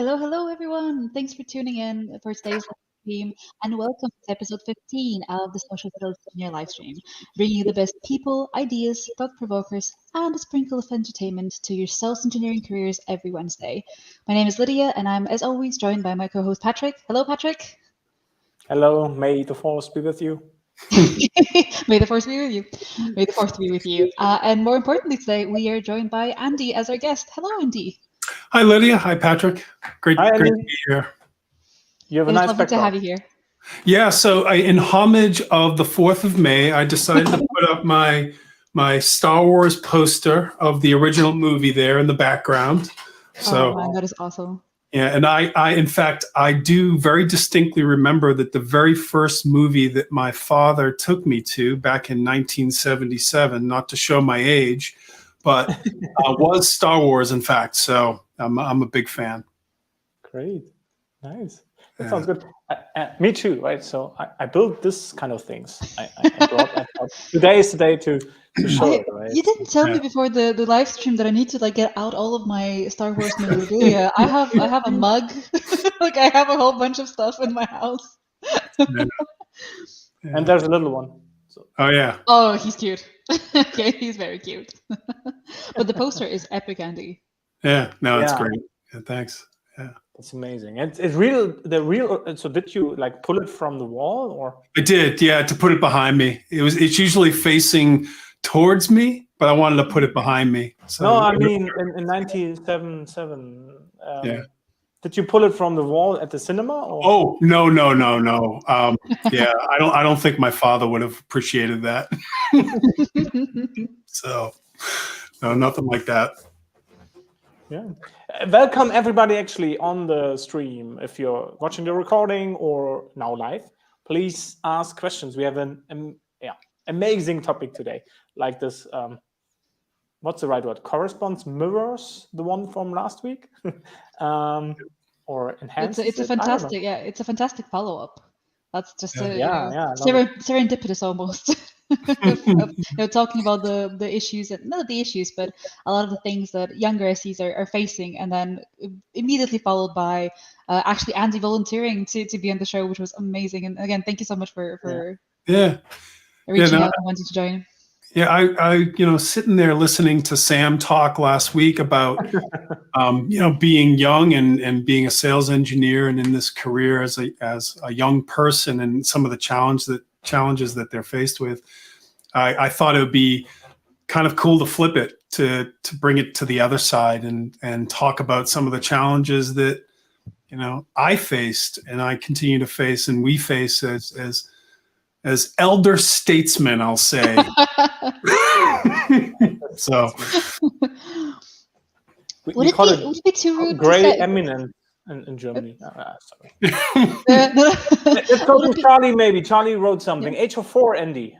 Hello, everyone. Thanks for tuning in for today's stream, and welcome to episode 15 of the Social Skills Engineer live stream, bringing you the best people, ideas, thought provokers, and a sprinkle of entertainment to your self-engineering careers every Wednesday. My name is Lydia, and I'm, as always, joined by my co-host Patrick. Hello, Patrick. Hello, may the force be with you. May the force be with you. May the force be with you. And more importantly, today we are joined by Andy as our guest. Hello, Andy. Hi, Lydia. Hi, Patrick. Great to be here. You have a nice background. To have you here. Yeah, so in homage of the 4th of May, I decided to put up my Star Wars poster of the original movie there in the background. So, oh man, that is awesome. Yeah, and in fact, I do very distinctly remember that the very first movie that my father took me to back in 1977, not to show my age, but was Star Wars, in fact. So I'm a big fan. Great, nice. That sounds good. Me too, right? So I built this kind of things. I thought today is the day to show it, right? You didn't tell me before the live stream that I need to get out all of my Star Wars memorabilia. I have a mug, I have a whole bunch of stuff in my house. And there's a little one. So. Oh yeah. Oh, he's cute. Okay, he's very cute. But the poster is epic, Andy. Yeah, no, it's great. Yeah, thanks. Yeah. It's amazing. It's real. So did you pull it from the wall, or? I did. Yeah, to put it behind me. It's usually facing towards me, but I wanted to put it behind me. So no, I mean in 1977. Yeah. Did you pull it from the wall at the cinema? Or? Oh no. Yeah, I don't think my father would have appreciated that. So no, nothing like that. Yeah. Welcome everybody actually on the stream. If you're watching the recording or now live, please ask questions. We have an amazing topic today. Like this, what's the right word? Corresponds, mirrors the one from last week, or enhances. It's a fantastic, it's a fantastic follow-up. That's just serendipitous almost. Talking about the issues, not the issues, but a lot of the things that younger SEs are facing, and then immediately followed by actually Andy volunteering to be on the show, which was amazing. And again, thank you so much for reaching out and wanting to join. Yeah, I sitting there listening to Sam talk last week about being young and being a sales engineer and in this career as a young person and some of the challenges that they're faced with. I thought it would be kind of cool to flip it, to bring it to the other side and talk about some of the challenges that I faced and I continue to face and we face as elder statesmen, I'll say. So we call it be too rude gray eminent in Germany. Sorry. Let's go to Charlie. Maybe Charlie wrote something. Age of 4, Andy.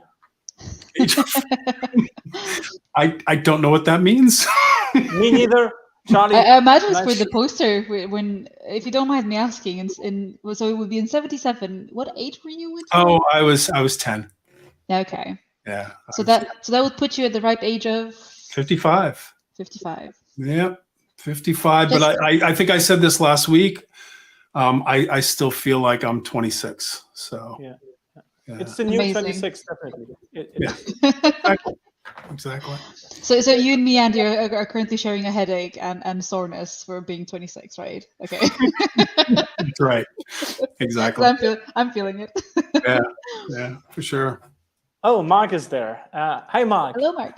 I don't know what that means. Me neither. Charlie, I imagine it's for the poster. When, if you don't mind me asking, so it would be in 77. What age were you? Oh, I was 10. Okay. Yeah. So that would put you at the ripe age of 55. 55. Yeah, 55. But I think I said this last week. I still feel like I'm 26. So yeah. It's the new amazing. 26, definitely. Exactly. So you and me, Andy, are currently sharing a headache and soreness for being 26, right? Okay. That's right. Exactly. I'm feeling it. Yeah, for sure. Oh, Mark is there. Hi, Mark. Hello, Mark.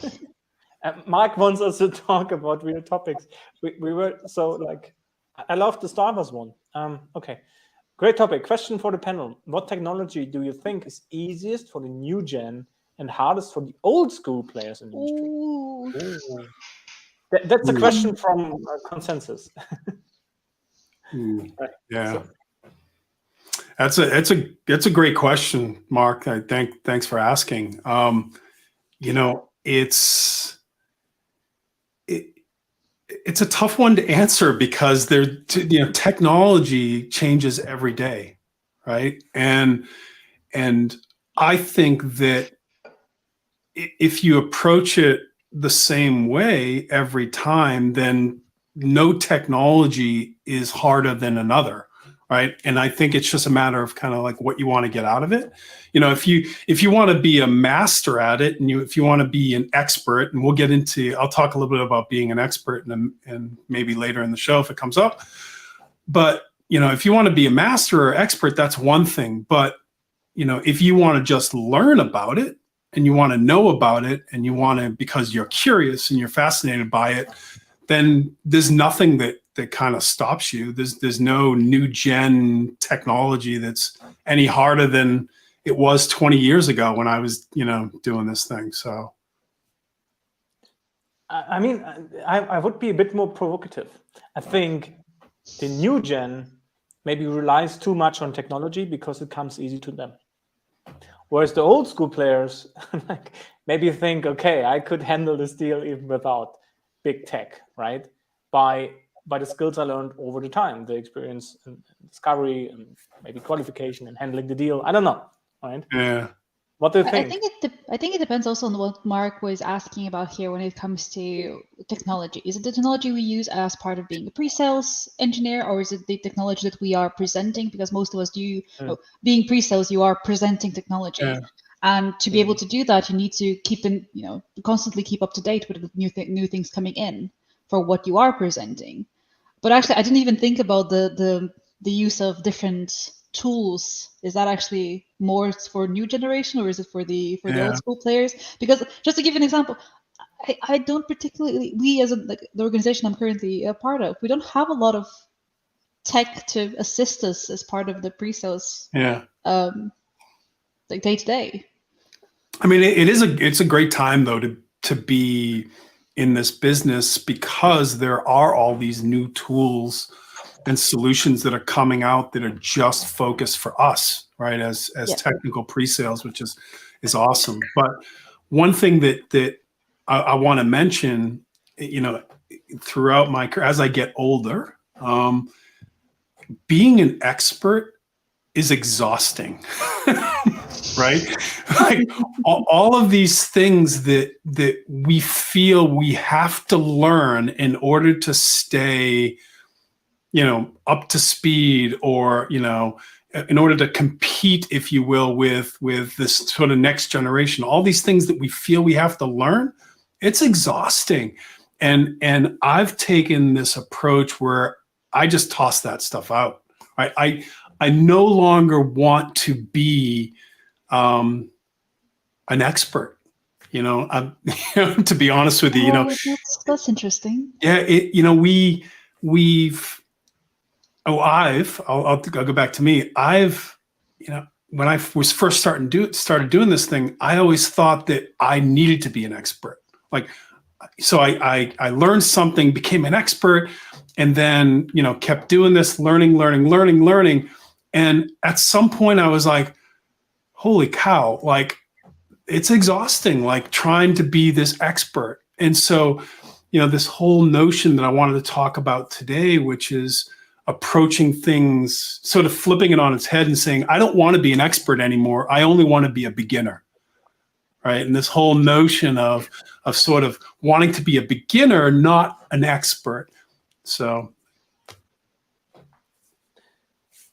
Mark wants us to talk about real topics. We were I love the Star Wars one. Okay. Great topic. Question for the panel. What technology do you think is easiest for the new gen and hardest for the old school players in the industry? That's a question from consensus. Right. Yeah. So. That's a great question, Mark. Thanks for asking. It's a tough one to answer because technology changes every day, right? And I think that if you approach it the same way every time, then no technology is harder than another, right? And I think it's just a matter of kind of like what you want to get out of it. You know, if you want to be a master at it, and if you want to be an expert, and I'll talk a little bit about being an expert and maybe later in the show if it comes up. But, you know, if you want to be a master or expert, that's one thing. But, you know, if you want to just learn about it and you want to know about it and you want to, because you're curious and you're fascinated by it, then there's nothing that kind of stops you. There's no new gen technology that's any harder than it was 20 years ago when I was, you know, doing this thing. So, I mean, I would be a bit more provocative. I think the new gen maybe relies too much on technology because it comes easy to them. Whereas the old school players like maybe think, okay, I could handle this deal even without big tech, right? By the skills I learned over the time, the experience and discovery and maybe qualification and handling the deal. I don't know, right? Yeah. What do you think? I think it depends also on what Mark was asking about here when it comes to technology. Is it the technology we use as part of being a pre-sales engineer, or is it the technology that we are presenting? Because most of us do, being pre-sales, you are presenting technology. Yeah. And to be able to do that, you need to constantly keep up to date with new things coming in for what you are presenting. But actually, I didn't even think about the use of different tools. Is that actually more for new generation, or is it for the old school players? Because just to give you an example, I don't particularly, we as the organization I'm currently a part of, we don't have a lot of tech to assist us as part of the pre-sales. Yeah. Like day to day. I mean, it's a great time though to be in this business, because there are all these new tools and solutions that are coming out that are just focused for us, right? As technical pre-sales, which is awesome. But one thing that I want to mention, you know, throughout my career, as I get older, being an expert is exhausting. Right? Like all of these things that we feel we have to learn in order to stay, you know, up to speed, or, you know, in order to compete, if you will, with this sort of next generation, all these things that we feel we have to learn, it's exhausting. And I've taken this approach where I just toss that stuff out. Right? I no longer want to be an expert, you know. To be honest with you, you know, that's interesting. Yeah, you know, I'll go back to me. You know, when I was first started doing this thing, I always thought that I needed to be an expert. Like, so I learned something, became an expert, and then, you know, kept doing this, learning. And at some point I was like, holy cow, like it's exhausting, like trying to be this expert. And so, you know, this whole notion that I wanted to talk about today, which is approaching things, sort of flipping it on its head and saying, I don't want to be an expert anymore. I only want to be a beginner. Right. And this whole notion of sort of wanting to be a beginner, not an expert. So.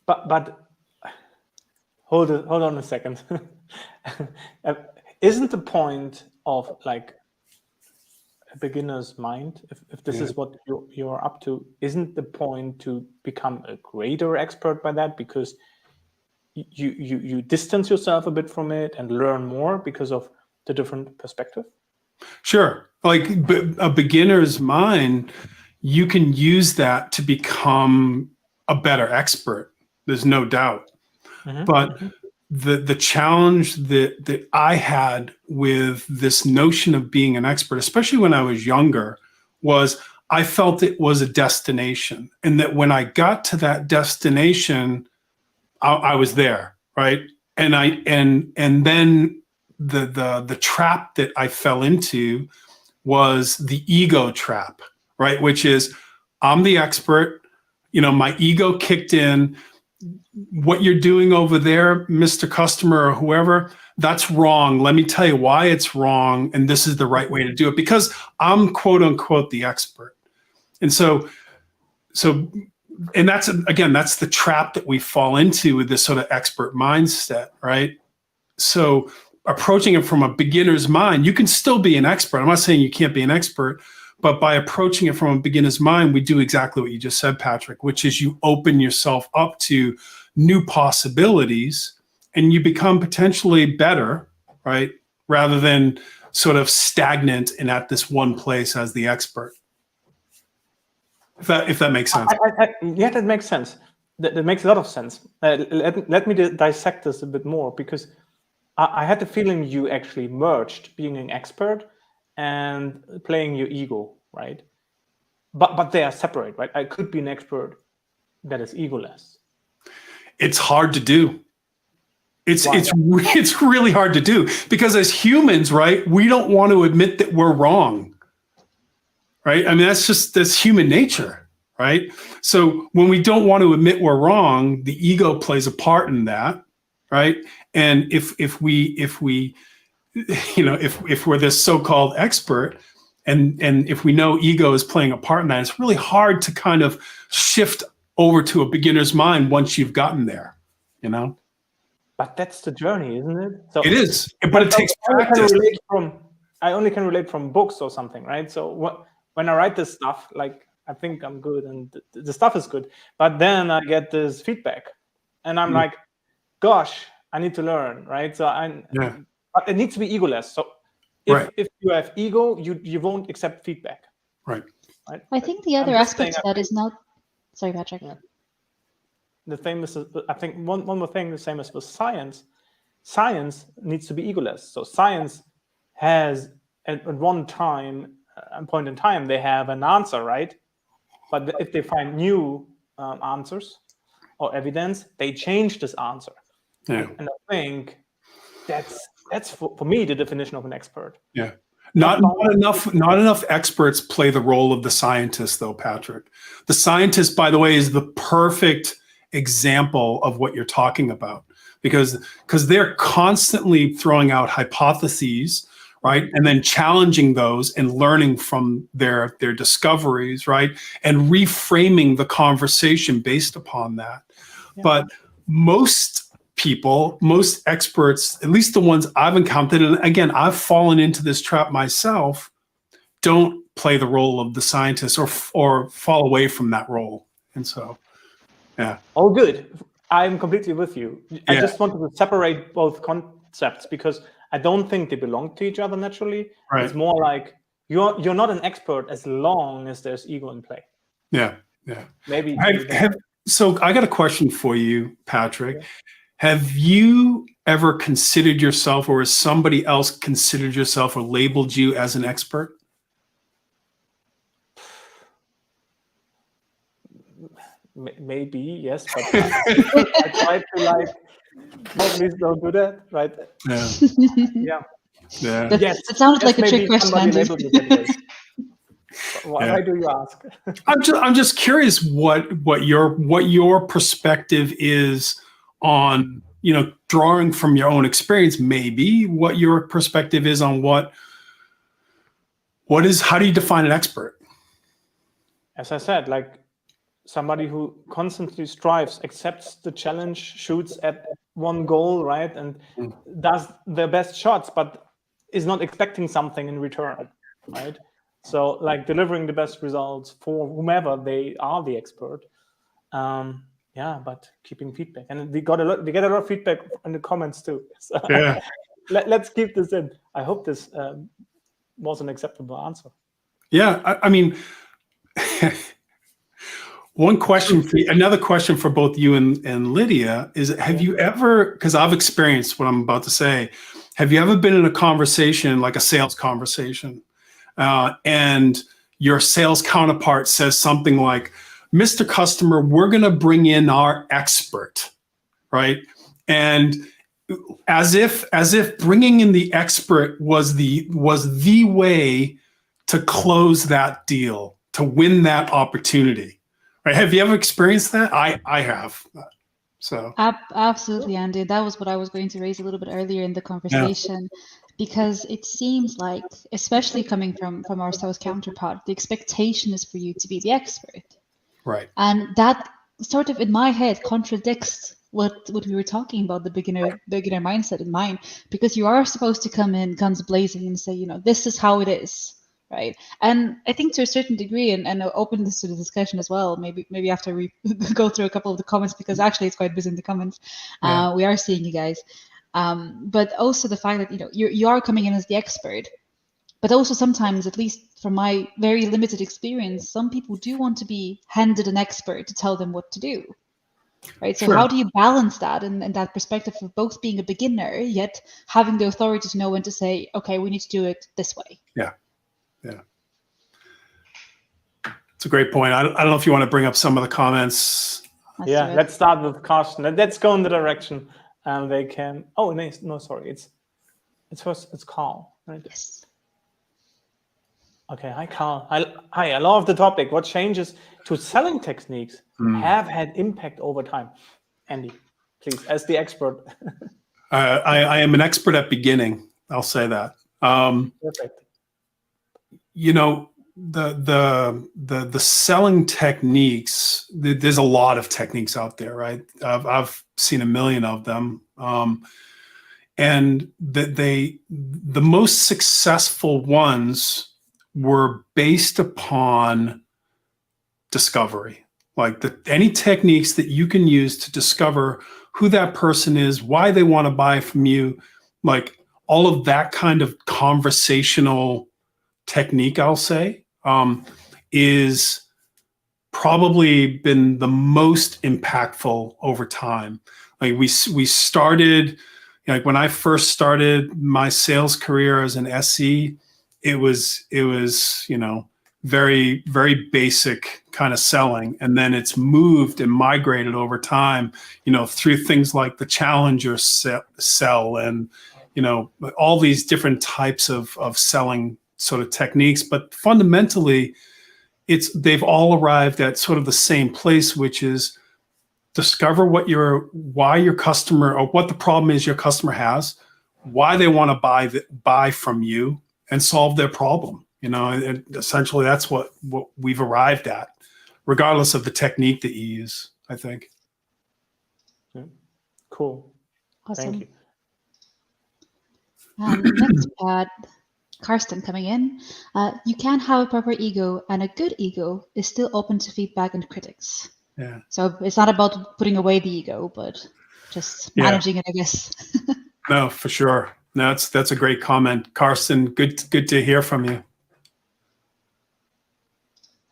But hold on a second. Isn't the point of like a beginner's mind, if this is what you're up to, isn't the point to become a greater expert by that, because you distance yourself a bit from it and learn more because of the different perspective? Sure. Like a beginner's mind, you can use that to become a better expert. There's no doubt. Mm-hmm. But the challenge that I had with this notion of being an expert, especially when I was younger, was I felt it was a destination, and that when I got to that destination, I was there, right? And then the trap that I fell into was the ego trap, right? Which is, I'm the expert, you know, my ego kicked in. What you're doing over there, Mr. Customer or whoever, that's wrong. Let me tell you why it's wrong, and this is the right way to do it, because I'm quote unquote the expert. And so, and that's, again, that's the trap that we fall into with this sort of expert mindset, right? So approaching it from a beginner's mind, you can still be an expert. I'm not saying you can't be an expert, but by approaching it from a beginner's mind, we do exactly what you just said, Patrick, which is you open yourself up to new possibilities and you become potentially better, right? Rather than sort of stagnant and at this one place as the expert. If that makes sense. Yeah, that makes sense. That makes a lot of sense. Let me dissect this a bit more, because I had the feeling you actually merged being an expert and playing your ego, right? But they are separate, right? I could be an expert that is egoless. It's hard to do. It's really hard to do, because as humans, right, we don't want to admit that we're wrong. Right? I mean, that's human nature, right? So when we don't want to admit we're wrong, the ego plays a part in that, right? And if we're this so-called expert, and if we know ego is playing a part in that, it's really hard to kind of shift over to a beginner's mind once you've gotten there, you know? But that's the journey, isn't it? So it is, but it takes practice. I only can relate from books or something, right? So when I write this stuff, like, I think I'm good and the stuff is good, but then I get this feedback and I'm like, gosh, I need to learn, right? So but it needs to be egoless. So if you have ego, you won't accept feedback. Right. I think the other aspect of that is not, sorry, Patrick. The thing is, I think one more thing, the same as with science. Science needs to be egoless. So science has at one point in time, they have an answer, right? But if they find new answers or evidence, they change this answer. Yeah. And I think that's for me the definition of an expert. Yeah. Not enough experts play the role of the scientist, though, Patrick. The scientist, by the way, is the perfect example of what you're talking about, because they're constantly throwing out hypotheses, right, and then challenging those and learning from their discoveries, right, and reframing the conversation based upon that. Yeah. But most people, most experts, at least the ones I've encountered, and again, I've fallen into this trap myself, don't play the role of the scientist or fall away from that role. And so, yeah. Oh, good. I'm completely with you. I just wanted to separate both concepts, because I don't think they belong to each other naturally. Right. It's more like you're not an expert as long as there's ego in play. Yeah, yeah. Maybe. So I got a question for you, Patrick. Yeah. Have you ever considered yourself, or has somebody else considered yourself or labeled you as an expert? Maybe, yes, but I try to please don't do that, right? Yeah. Yeah. Yes. It sounded like a trick question. Why do you ask? I'm just curious what your perspective is on, drawing from your own experience, maybe what your perspective is on how do you define an expert? As I said, like somebody who constantly strives, accepts the challenge, shoots at one goal, right, and does their best shots, but is not expecting something in return, right? So like delivering the best results for whomever they are the expert. But keeping feedback, and we get a lot of feedback in the comments too. So yeah. Let's keep this in. I hope this was an acceptable answer. Yeah, I mean, another question for both you and Lydia is: have you ever? Because I've experienced what I'm about to say. Have you ever been in a conversation, like a sales conversation, and your sales counterpart says something like, Mr. Customer, we're going to bring in our expert, right? And as if bringing in the expert was the way to close that deal, to win that opportunity, right? Have you ever experienced that? I have. So absolutely, Andy. That was what I was going to raise a little bit earlier in the conversation. because it seems like, especially coming from our South counterpart, the expectation is for you to be the expert. Right. And that sort of in my head contradicts what we were talking about, the beginner mindset in mine, because you are supposed to come in guns blazing and say, you know, this is how it is, right? And I think to a certain degree, and I'll open this to the discussion as well, maybe after we go through a couple of the comments, because actually it's quite busy in the comments. Yeah. We are seeing you guys. But also the fact that, you know, you are coming in as the expert, but also sometimes, at least from my very limited experience, some people do want to be handed an expert to tell them what to do, right? So Sure. how do you balance that and that perspective of both being a beginner, yet having the authority to know when to say, okay, we need to do it this way? Yeah. Yeah. It's a great point. I don't know if you want to bring up some of the comments. Let's start with Carsten. Let's go in the direction. And they can. Oh, no, sorry. It's Carl, right? Yes. Okay, hi Carl. Hi, I love the topic. What changes to selling techniques have had impact over time? Andy, please, as the expert. I am an expert at beginning. I'll say that. Perfect. You know, the selling techniques. There's a lot of techniques out there, right? I've seen a million of them, and the most successful ones were based upon discovery. Like any techniques that you can use to discover who that person is, why they want to buy from you, like all of that kind of conversational technique, I'll say, is probably been the most impactful over time. Like we started, like when I first started my sales career as an SE, it was, you know, very, very basic kind of selling. And then it's moved and migrated over time, you know, through things like the challenger sell and, you know, all these different types of selling sort of techniques. But fundamentally, they've all arrived at sort of the same place, which is discover why your customer, or what the problem is your customer has, why they want to buy from you, and solve their problem. You know, and essentially that's what we've arrived at, regardless of the technique that you use, I think. Yeah. Cool. Awesome. Thank you. Next, Karsten coming in. You can have a proper ego, and a good ego is still open to feedback and critics. Yeah. So it's not about putting away the ego, but just managing it, I guess. No, for sure. No, that's a great comment, Karsten. Good to hear from you.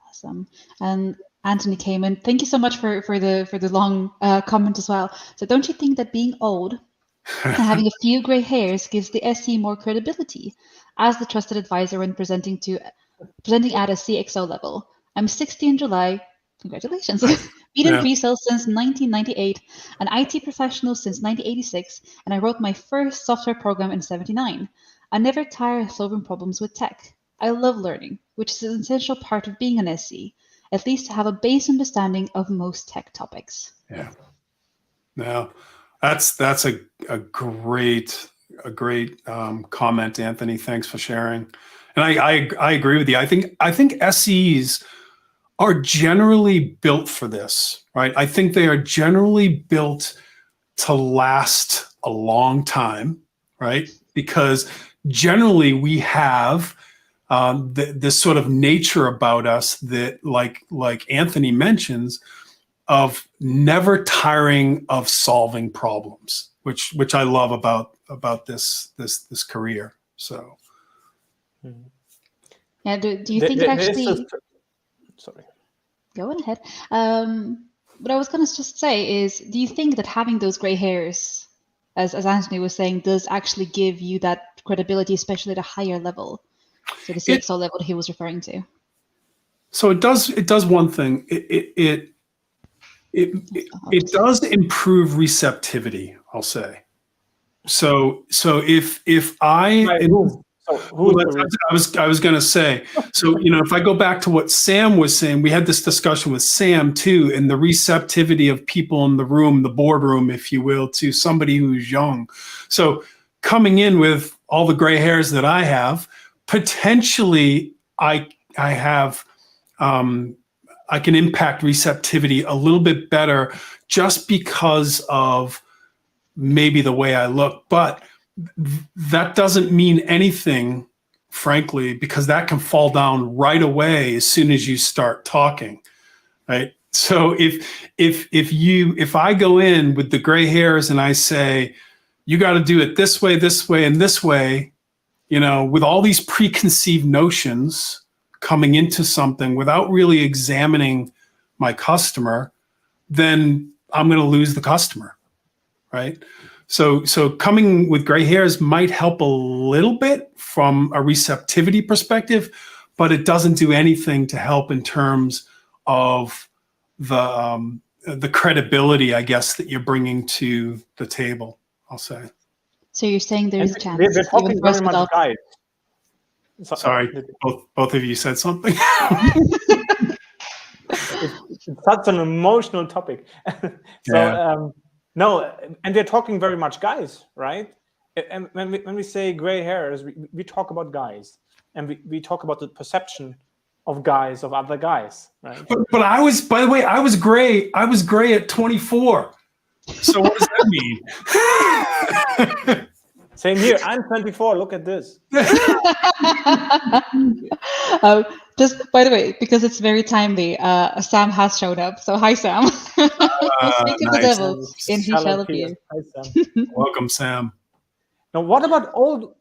Awesome. And Anthony came in. Thank you so much for the long comment as well. So don't you think that being old and having a few gray hairs gives the SE more credibility as the trusted advisor when presenting at a CXO level? I'm 60 in July. Congratulations. Been in pre-sales since 1998, an IT professional since 1986, and I wrote my first software program in 79. I never tire of solving problems with tech. I love learning, which is an essential part of being an SE, at least to have a base understanding of most tech topics. Yeah. Now, that's a great comment, Anthony. Thanks for sharing. And I agree with you. I think SEs are generally built for this, right? I think they are generally built to last a long time, right? Because generally we have this sort of nature about us that, like Anthony mentions, of never tiring of solving problems, which I love about this career. So, yeah. Do you think it actually? Sorry. Go on ahead. What I was going to just say is, do you think that having those gray hairs, as Anthony was saying, does actually give you that credibility, especially at a higher level? So the CXO level he was referring to. So it does one thing. It does improve receptivity, I'll say. So if I I was going to say, so, you know, if I go back to what Sam was saying, we had this discussion with Sam too, and the receptivity of people in the room, the boardroom, if you will, to somebody who's young. So coming in with all the gray hairs that I have, potentially I have, I can impact receptivity a little bit better just because of maybe the way I look. But that doesn't mean anything, frankly, because that can fall down right away as soon as you start talking, right? So if I go in with the gray hairs and I say, you got to do it this way, and this way, you know, with all these preconceived notions coming into something without really examining my customer, then I'm going to lose the customer, right? So coming with gray hairs might help a little bit from a receptivity perspective, but it doesn't do anything to help in terms of the credibility, I guess, that you're bringing to the table, I'll say. So you're saying there is a chance. We're talking very much guys. Sorry, both of you said something. It's such an emotional topic. No, and we're talking very much guys, right? And when we say gray hairs, we talk about guys, and we talk about the perception of guys, of other guys, right? But I was, by the way, I was gray at 24. So what does that mean? Same here. I'm 24. Look at this. Just by the way, because it's very timely, Sam has showed up. So hi, Sam. Speak of the devil, and he shall appear. Hi, Sam. Welcome, Sam. Now, what about old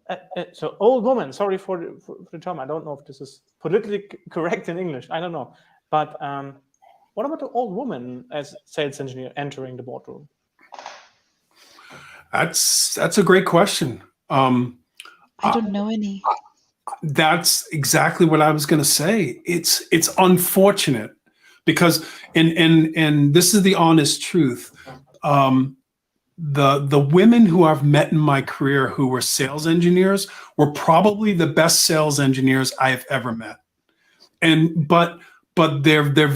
woman? Sorry for the term. I don't know if this is politically correct in English. I don't know. But what about the old woman as sales engineer entering the boardroom? That's a great question. I don't know any. That's exactly what I was going to say. It's unfortunate because, and this is the honest truth. The women who I've met in my career who were sales engineers were probably the best sales engineers I have ever met. But they're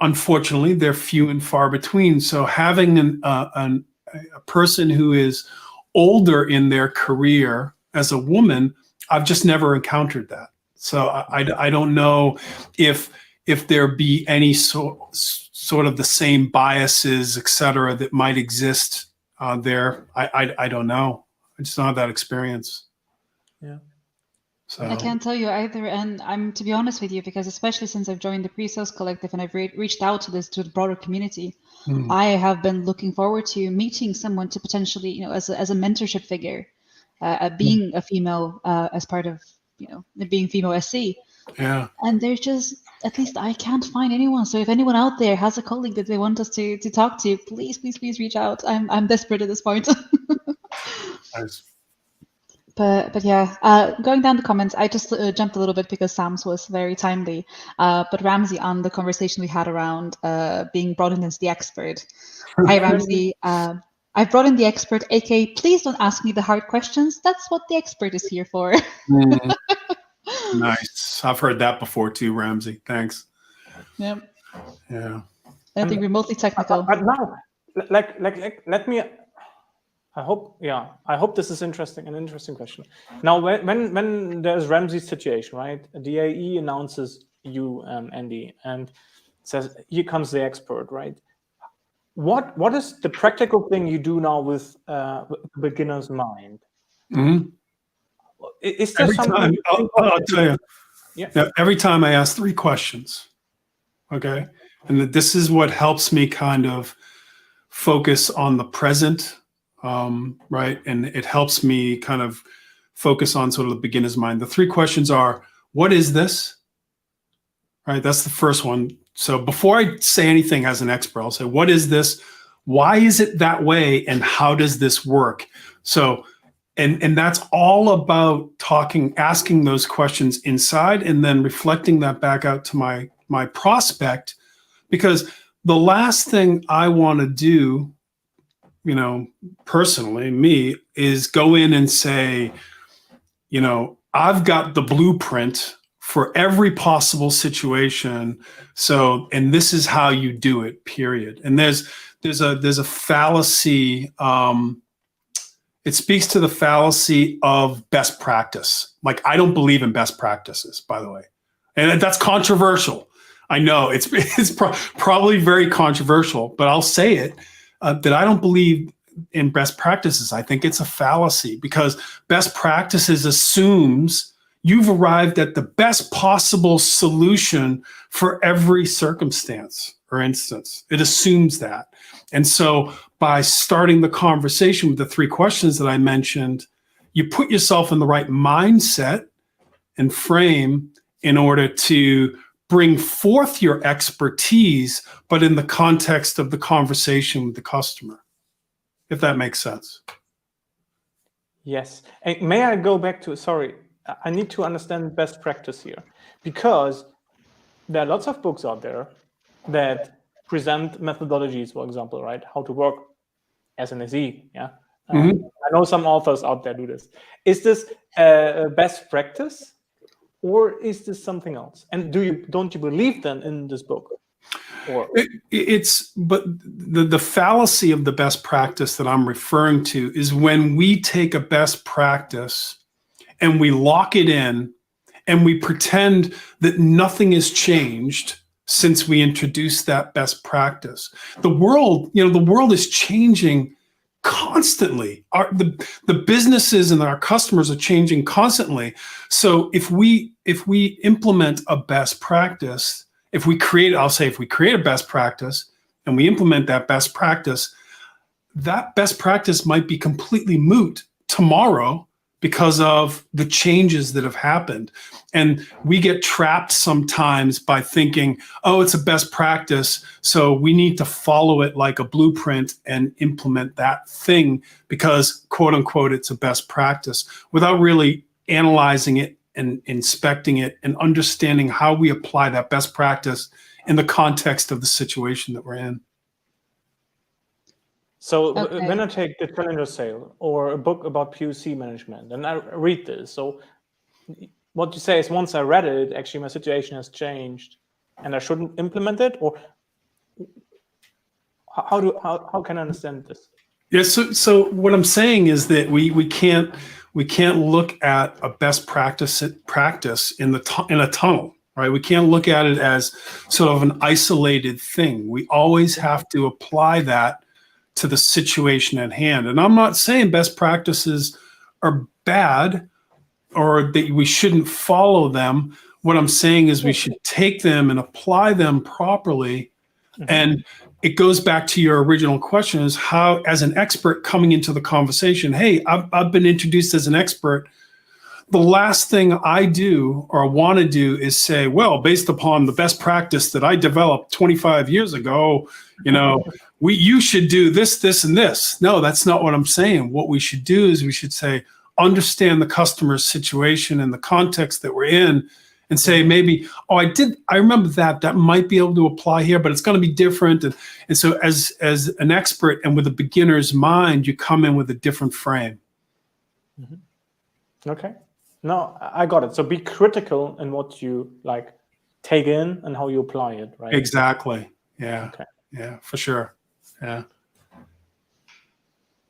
unfortunately they're few and far between. So having a person who is older in their career as a woman, I've just never encountered that. So I don't know if there be any sort of the same biases, et cetera, that might exist there. I don't know. I just don't have that experience. Yeah. So I can't tell you either, and I'm, to be honest with you, because especially since I've joined the Pre-Sales Collective and I've reached out to the broader community, I have been looking forward to meeting someone to potentially, you know, as a mentorship figure, being a female as part of, you know, being female SC. Yeah. And there's just, at least I can't find anyone. So if anyone out there has a colleague that they want us to talk to, please reach out. I'm desperate at this point. Nice. But yeah, going down the comments, I just jumped a little bit because Sam's was very timely. But Ramsey, on the conversation we had around being brought in as the expert. Hi, Ramsey. I've brought in the expert, aka please don't ask me the hard questions. That's what the expert is here for. Nice. I've heard that before too, Ramsey. Thanks. Yep. Yeah. Anything remotely technical. But now, let me. I hope this is interesting. An interesting question. Now, when there's Ramsey's situation, right? The AE announces you, Andy, and says, "Here comes the expert," right? What is the practical thing you do now with beginner's mind? Mm-hmm. Is there every something? Time, I'll tell you. Yeah. Every time I ask 3 questions, okay, and this is what helps me kind of focus on the present. Right. And it helps me kind of focus on sort of the beginner's mind. The 3 questions are, what is this? Right. That's the first one. So before I say anything as an expert, I'll say, what is this? Why is it that way? And how does this work? So, and that's all about asking those questions inside and then reflecting that back out to my prospect, because the last thing I want to do, you know, personally, me, is go in and say, you know, I've got the blueprint for every possible situation. So, and this is how you do it, period. And there's a fallacy. It speaks to the fallacy of best practice. Like, I don't believe in best practices, by the way. And that's controversial. I know it's probably very controversial, but I'll say it, that I don't believe in best practices. I think it's a fallacy, because best practices assumes you've arrived at the best possible solution for every circumstance or instance. It assumes that. And so by starting the conversation with the 3 questions that I mentioned, you put yourself in the right mindset and frame in order to bring forth your expertise, but in the context of the conversation with the customer, if that makes sense. Yes. And may I go back to, sorry, I need to understand best practice here, because there are lots of books out there that present methodologies, for example, right? How to work as an SE, yeah? I know some authors out there do this. Is this a best practice, or is this something else? And don't you believe then in this book? Or but the fallacy of the best practice that I'm referring to is when we take a best practice and we lock it in and we pretend that nothing has changed since we introduced that best practice. The world is changing constantly. The businesses and our customers are changing constantly. So if we implement a best practice, if we create a best practice and we implement that best practice might be completely moot tomorrow because of the changes that have happened. And we get trapped sometimes by thinking, oh, it's a best practice, so we need to follow it like a blueprint and implement that thing because, quote unquote, it's a best practice, without really analyzing it and inspecting it and understanding how we apply that best practice in the context of the situation that we're in. So when I take the Challenger sale or a book about POC management and I read this, so what you say is once I read it, actually my situation has changed and I shouldn't implement it? Or how can I understand this? Yeah, so what I'm saying is that we can't look at a best practice in a tunnel, right? We can't look at it as sort of an isolated thing. We always have to apply that to the situation at hand. And I'm not saying best practices are bad or that we shouldn't follow them. What I'm saying is we should take them and apply them properly. And it goes back to your original question, is how, as an expert coming into the conversation, hey, I've been introduced as an expert. The last thing I do or want to do is say, well, based upon the best practice that I developed 25 years ago, you should do this, this, and this. No, that's not what I'm saying. What we should do is we should say, understand the customer's situation and the context that we're in, and say maybe, oh, I remember that might be able to apply here, but it's going to be different. And so as an expert and with a beginner's mind, you come in with a different frame. Okay. No, I got it. So be critical in what you take in and how you apply it, right? Exactly. Yeah. Okay. Yeah, for sure. Yeah.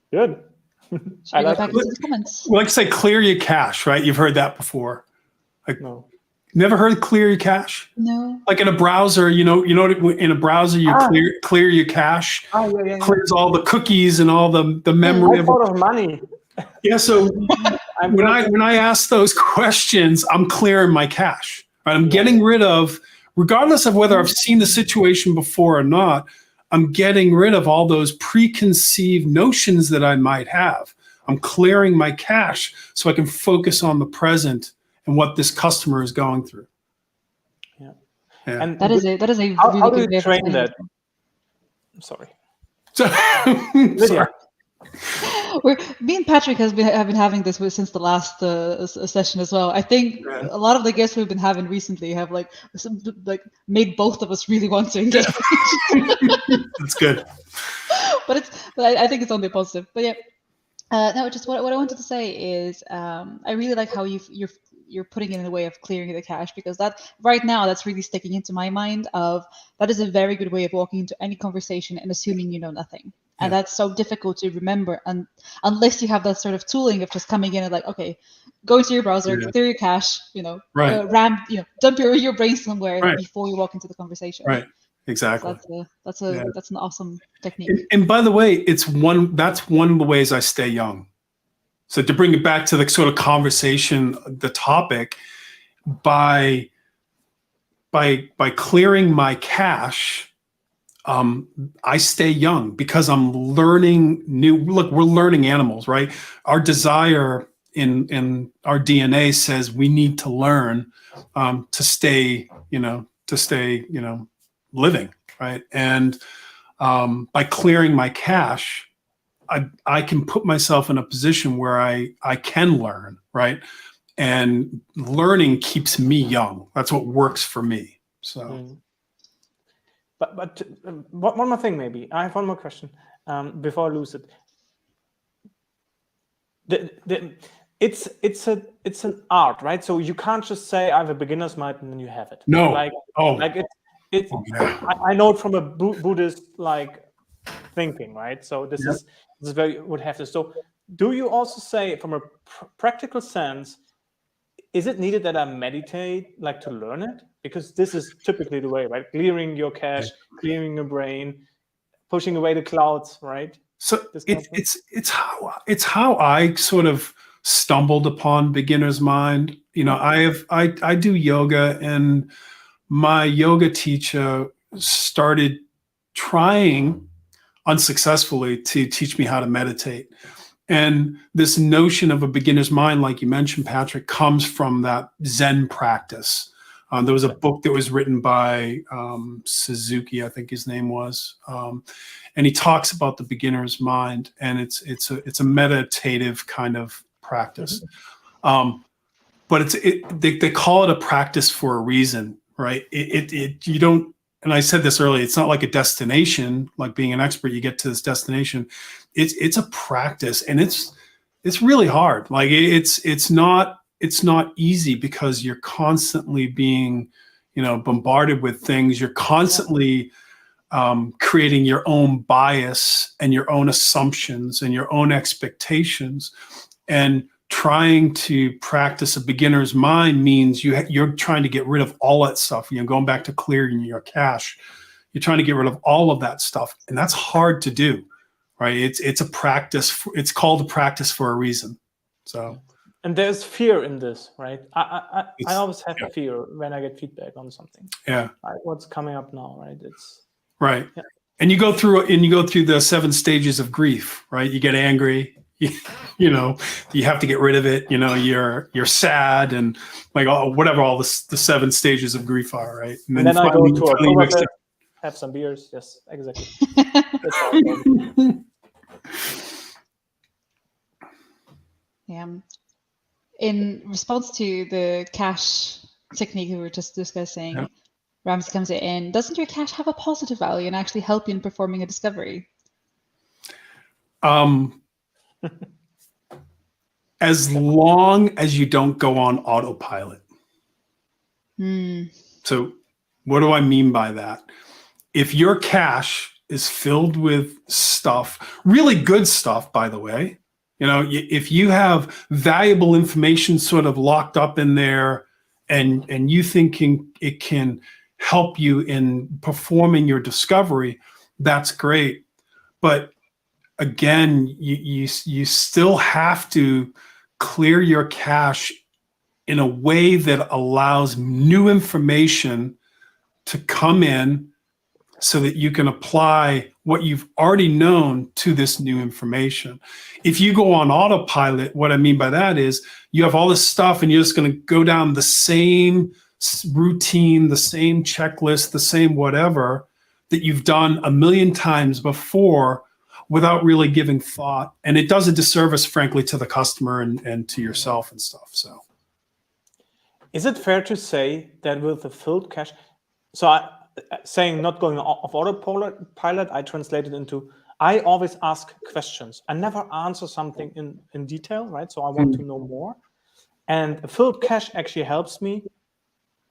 Good. I like comments. Like say, clear your cache, right? You've heard that before. No. Never heard of clear your cache? No. Like in a browser, in a browser, you clear your cache. Oh, yeah. Clears all the cookies and all the memory. I thought of money. Yeah, so when I ask those questions, I'm clearing my cache. Right? I'm getting rid of, regardless of whether I've seen the situation before or not, I'm getting rid of all those preconceived notions that I might have. I'm clearing my cache so I can focus on the present and what this customer is going through. Yeah. And that is a how really do good way you of train explaining that? it. I'm sorry. Sorry. Me and Patrick have been having this since the last session as well. I think a lot of the guests we've been having recently have made both of us really want to engage. That's good. But I think it's only positive. But yeah, no, just what I wanted to say is I really like how you're putting it in a way of clearing the cache, because that right now that's really sticking into my mind of that is a very good way of walking into any conversation and assuming you know nothing. And that's so difficult to remember, and unless you have that sort of tooling of just coming in and like, okay, go into your browser, clear your cache, RAM, dump your brain somewhere before you walk into the conversation. Right. Exactly. So that's an awesome technique. And by the way, that's one of the ways I stay young. So to bring it back to the sort of conversation, the topic, by clearing my cache, I stay young because I'm learning look, we're learning animals, right? Our desire in our DNA says we need to learn to stay living, right? And by clearing my cache, I can put myself in a position where I can learn, right? And learning keeps me young. That's what works for me. So. But one more thing, maybe. I have one more question before I lose it. It's an art, right? So you can't just say I have a beginner's mind and then you have it. No. I know it from a Buddhist thinking, right? So this is very would have this. So do you also say from a practical sense, is it needed that I meditate to learn it? Because this is typically the way, right? Clearing your cache, clearing your brain, pushing away the clouds, right? So it's how I sort of stumbled upon beginner's mind. I do yoga, and my yoga teacher started trying unsuccessfully to teach me how to meditate. And this notion of a beginner's mind, like you mentioned, Patrick, comes from that Zen practice. There was a book that was written by Suzuki, I think his name was, and he talks about the beginner's mind, and it's a meditative kind of practice. But they call it a practice for a reason, right? You don't. And I said this earlier, it's not like a destination, like being an expert, you get to this destination. It's a practice, and it's really hard. Like it's not easy because you're constantly being, bombarded with things. You're constantly creating your own bias and your own assumptions and your own expectations. And trying to practice a beginner's mind means you're trying to get rid of all that stuff. Going back to clearing your cache, you're trying to get rid of all of that stuff, and that's hard to do, right? It's a practice. It's called a practice for a reason. So, and there's fear in this, right? I always have fear when I get feedback on something. Yeah. What's coming up now, right? It's right. Yeah. And you go through the 7 stages of grief, right? You get angry. You have to get rid of it. You're sad and whatever all the 7 stages of grief are, right? And then I go to a have some beers. Yes, exactly. Yeah. In response to the cache technique we were just discussing, Ramsey comes in. Doesn't your cache have a positive value and actually help you in performing a discovery? As long as you don't go on autopilot. So what do I mean by that? If your cache is filled with stuff, really good stuff, by the way, if you have valuable information sort of locked up in there and you think it can help you in performing your discovery, that's great. But again, you still have to clear your cache in a way that allows new information to come in so that you can apply what you've already known to this new information. If you go on autopilot, what I mean by that is you have all this stuff and you're just going to go down the same routine, the same checklist, the same whatever that you've done a million times before without really giving thought. And it does a disservice, frankly, to the customer and to yourself and stuff. So, is it fair to say that with the filled cache, saying not going off autopilot, I translated into, I always ask questions. I never answer something in detail, right? So I want to know more. And a filled cache actually helps me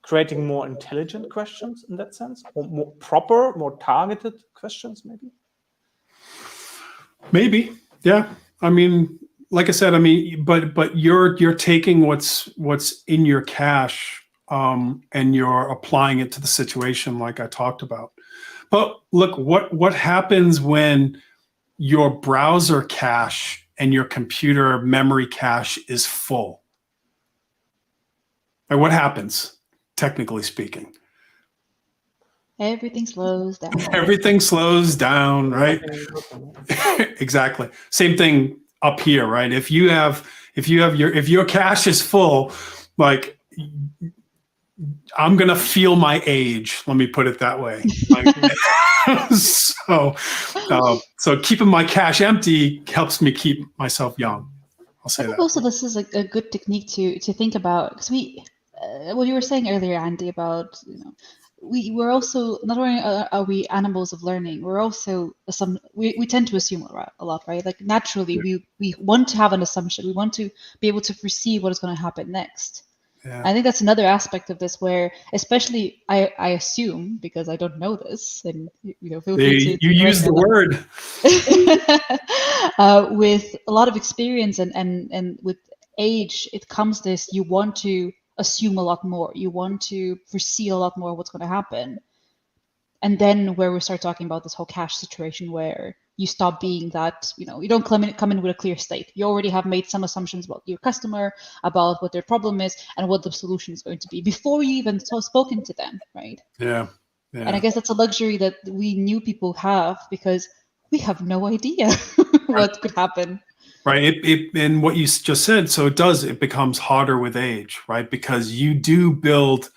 creating more intelligent questions in that sense, or more proper, more targeted questions, maybe? Maybe. Yeah. I mean, like I said, I mean, but you're taking what's in your cache, and you're applying it to the situation like I talked about. But look, what happens when your browser cache and your computer memory cache is full? Like, what happens, technically speaking? Everything slows down. Everything slows down, right? Exactly. Same thing up here, right? If your cache is full, like, I'm gonna feel my age. Let me put it that way. So keeping my cache empty helps me keep myself young. I'll say I think that. also this is a good technique to think about, because what you were saying earlier, Andy, about we're also not only are we animals of learning, we're also we tend to assume a lot, right? Like naturally, we want to have an assumption. We want to be able to foresee what is going to happen next. Yeah. I think that's another aspect of this, where especially I assume, because I don't know this, and feel free to you use the word with a lot of experience and with age, it comes this, you want to assume a lot more, you want to foresee a lot more what's going to happen. And then where we start talking about this whole cache situation, where you stop being that, you don't come in with a clear state. You already have made some assumptions about your customer, about what their problem is and what the solution is going to be before you even spoken to them, right? Yeah. And I guess that's a luxury that we new people have, because we have no idea what could happen. Right. And what you just said, so it becomes harder with age, right? Because you do build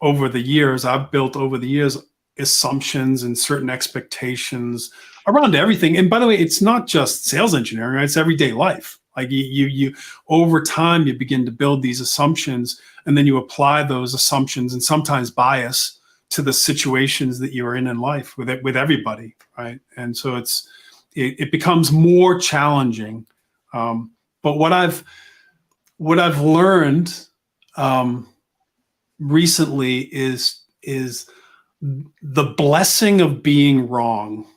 over the years, I've built over the years assumptions and certain expectations around everything. And by the way, it's not just sales engineering, right? It's everyday life. Like you over time, you begin to build these assumptions, and then you apply those assumptions and sometimes bias to the situations that you're in life with everybody, right? And so it becomes more challenging. But what I've learned recently is the blessing of being wrong.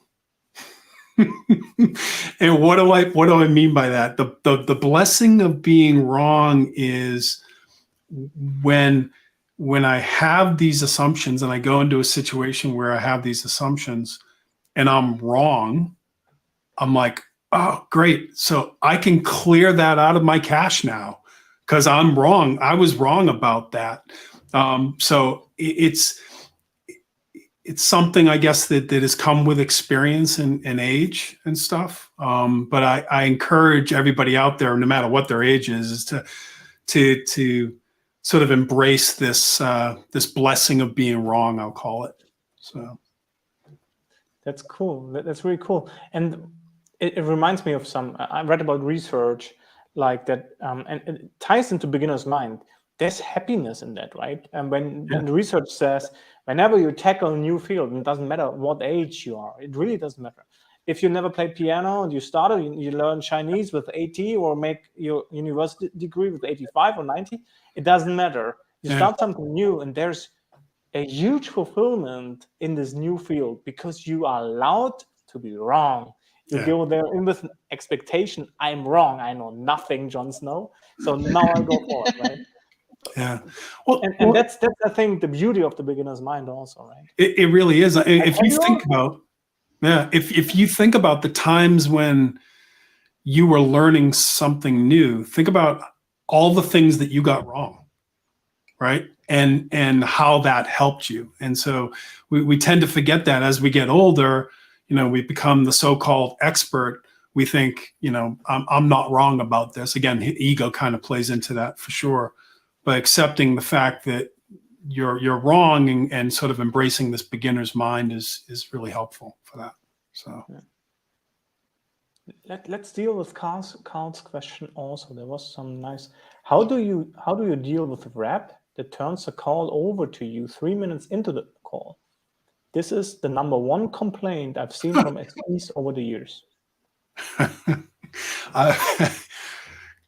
And what do I mean by that? The blessing of being wrong is when I have these assumptions and I go into a situation where I have these assumptions and I'm wrong, I'm like, oh, great. So I can clear that out of my cache now because I'm wrong. I was wrong about that. So it's something, I guess, that has come with experience and age and stuff. But I encourage everybody out there, no matter what their age is to sort of embrace this blessing of being wrong, I'll call it. So that's cool. That's really cool. And it reminds me of I read about research like that, and it ties into beginner's mind. There's happiness in that, right? And when the research says, whenever you tackle a new field, it doesn't matter what age you are, it really doesn't matter. If you never played piano and you started, you learn Chinese with 80 or make your university degree with 85 or 90, it doesn't matter. You start something new, and there's a huge fulfillment in this new field because you are allowed to be wrong. You go there in with an expectation, I'm wrong, I know nothing, Jon Snow, so now I go for it, right? Yeah. Well, and that's I think the beauty of the beginner's mind also, right? It really is. If you think about, if you think about the times when you were learning something new, think about all the things that you got wrong, right? And how that helped you. And so we tend to forget that as we get older. We become the so-called expert. We think, I'm not wrong about this. Again, ego kind of plays into that for sure. But accepting the fact that you're wrong and sort of embracing this beginner's mind is really helpful for that. So let's deal with Carl's question also. There was some nice. How do you deal with a rep that turns the call over to you 3 minutes into the call? This is the #1 complaint I've seen from SPs over the years.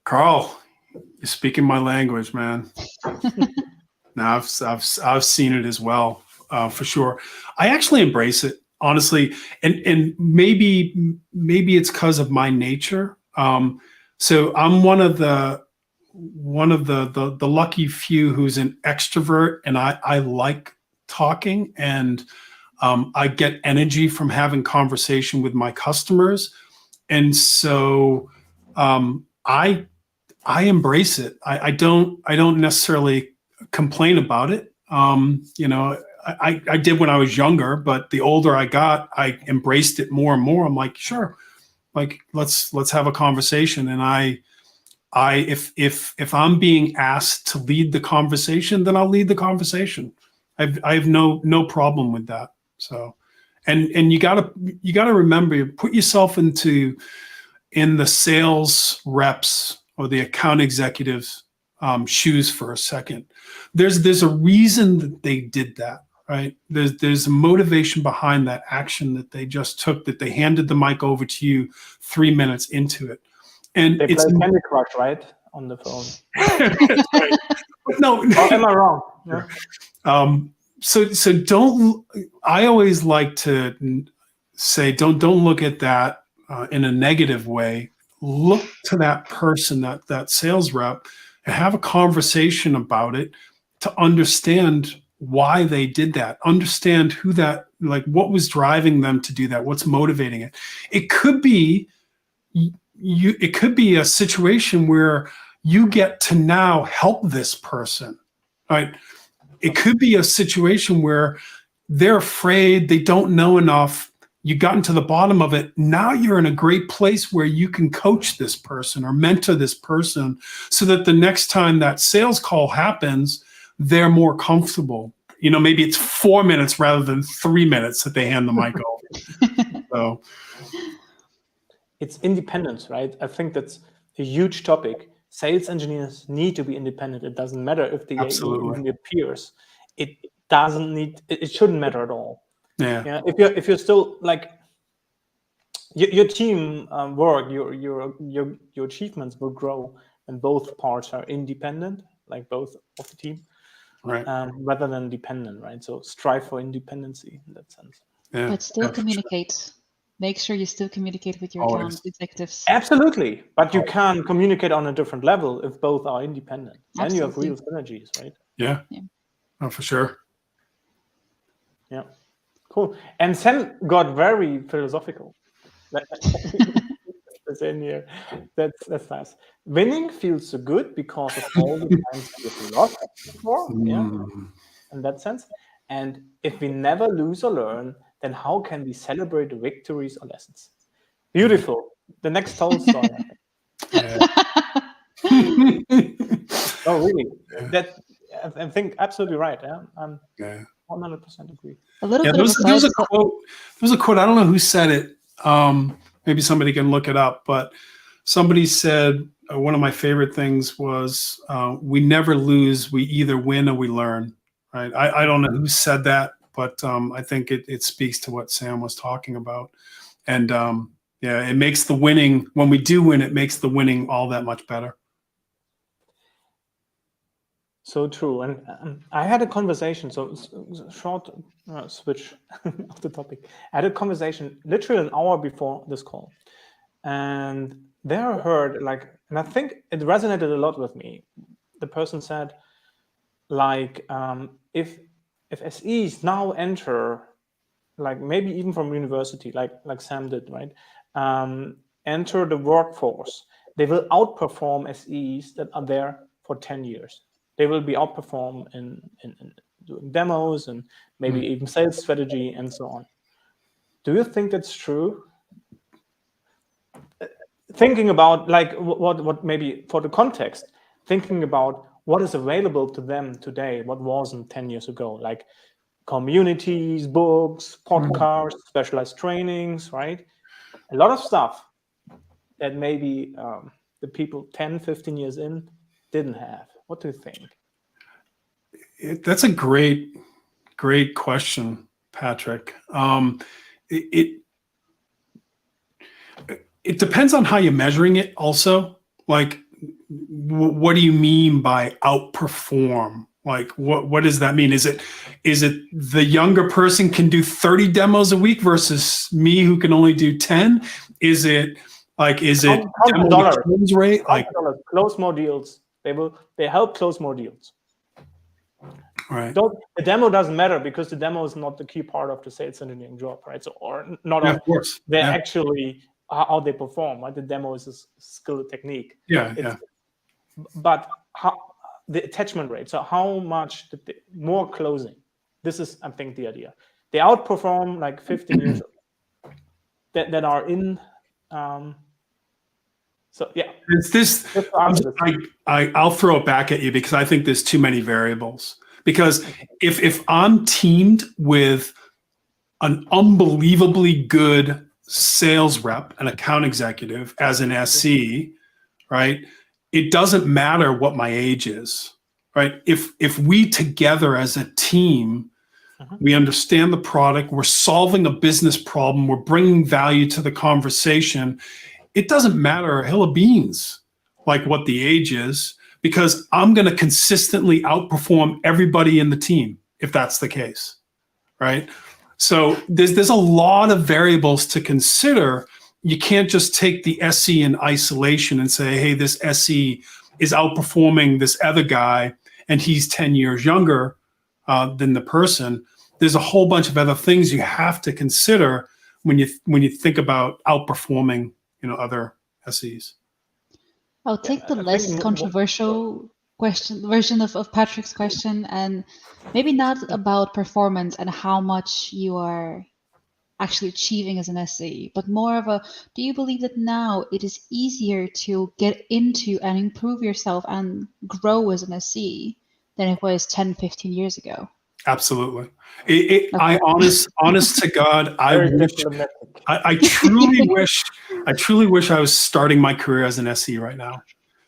Carl, you're speaking my language, man. Now I've seen it as well, for sure. I actually embrace it. honestly, and maybe it's because of my nature. So I'm one of the lucky few who's an extrovert, and I like talking, and I get energy from having conversation with my customers, and so I embrace it. I don't necessarily complain about it. I did when I was younger, but the older I got, I embraced it more and more. I'm like, sure, like let's have a conversation. And if I'm being asked to lead the conversation, then I'll lead the conversation. I have no problem with that. So, and you gotta remember, put yourself in the sales reps or the account executives shoes for a second. There's a reason that they did that, right? There's a motivation behind that action that they just took, that they handed the mic over to you 3 minutes into it. And they it's play Candy Crush, right, on the phone. Right. No, am I wrong? Yeah. So don't. I always like to say, don't look at that in a negative way. Look to that person, that sales rep, and have a conversation about it to understand why they did that. Understand who that, like, what was driving them to do that. What's motivating it? It could be it could be a situation where you get to now help this person, right? It could be a situation where they're afraid, they don't know enough. You gotten to the bottom of it. Now you're in a great place where you can coach this person or mentor this person so that the next time that sales call happens, they're more comfortable. Maybe it's 4 minutes rather than 3 minutes that they hand the mic over. So it's independence, right? I think that's a huge topic. Sales engineers need to be independent. It doesn't matter if the AE even appears. It doesn't need. It shouldn't matter at all. Yeah. If you're still like your team work, your achievements will grow when both parts are independent, like both of the team, right? Rather than dependent, right? So strive for independency in that sense. Yeah. But still communicate. Sure. Make sure you still communicate with your account executives. Absolutely, but you can communicate on a different level if both are independent. Then you have real synergies, right? Yeah. Oh, for sure. Yeah. Cool. And Sam got very philosophical. That's in here. That's nice. Winning feels so good because of all the times we've lost before. Yeah. In that sense. And if we never lose or learn, then how can we celebrate the victories or lessons? Beautiful. The next Tolstoy. Oh, really? That I think absolutely right. Yeah. I'm 100% agree. There was a quote. I don't know who said it. Maybe somebody can look it up. But somebody said one of my favorite things was, "We never lose. We either win or we learn." Right? I don't know who said that, but I think it speaks to what Sam was talking about. And it makes the winning, when we do win, it makes the winning all that much better. So true. And I had a conversation, so short switch of the topic. I had a conversation literally an hour before this call. And there I heard, and I think it resonated a lot with me. The person said, if SEs now enter, maybe even from university, like Sam did, right? Enter the workforce, they will outperform SEs that are there for 10 years. They will be outperformed in doing demos and maybe even sales strategy and so on. Do you think that's true? Thinking about what maybe for the context, thinking about what is available to them today, what wasn't 10 years ago, like communities, books, podcasts, specialized trainings, right? A lot of stuff that maybe the people 10, 15 years in didn't have. What do you think? That's a great question, Patrick. It depends on how you're measuring it also. Like, what do you mean by outperform? Like, what does that mean? Is it the younger person can do 30 demos a week versus me who can only do 10? Is it demo to close rate? Like, close more deals. They help close more deals. Right. The demo doesn't matter because the demo is not the key part of the sales engineering job, right? So, or not. Yeah, of course. They're actually how they perform. Right? The demo is a skill technique. Yeah. But the attachment rate. So how much more closing? This is, I think, the idea. They outperform like 15 years that are in. So yeah, it's this. I'll throw it back at you because I think there's too many variables. Because if I'm teamed with an unbelievably good sales rep, an account executive as an SE, right? It doesn't matter what my age is, right? If we together as a team, we understand the product, we're solving a business problem, we're bringing value to the conversation, it doesn't matter a hill of beans like what the age is, because I'm going to consistently outperform everybody in the team if that's the case, right? So there's a lot of variables to consider. You can't just take the SE in isolation and say, hey, this SE is outperforming this other guy and he's 10 years younger than the person. There's a whole bunch of other things you have to consider when you think about outperforming, other SEs. I'll take the less controversial version of Patrick's question, and maybe not about performance and how much you are actually achieving as an SE, but more of a, do you believe that now it is easier to get into and improve yourself and grow as an SE than it was 10, 15 years ago? Absolutely. I honest to God, I truly wish I was starting my career as an SE right now,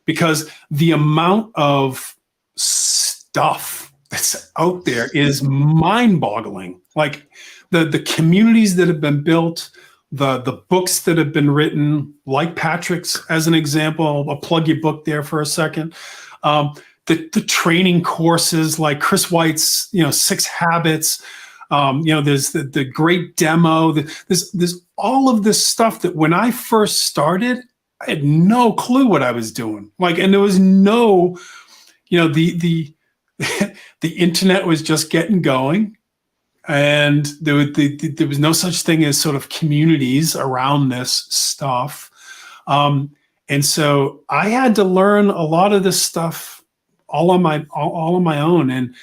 because the amount of stuff that's out there is mind-boggling. Like the communities that have been built, the books that have been written, like Patrick's as an example. I'll plug your book there for a second. The training courses like Chris White's, 6 Habits. There's the great demo. There's all of this stuff that when I first started, I had no clue what I was doing. And there was no, the internet was just getting going, and there was no such thing as sort of communities around this stuff. And so I had to learn a lot of this stuff all on my own. And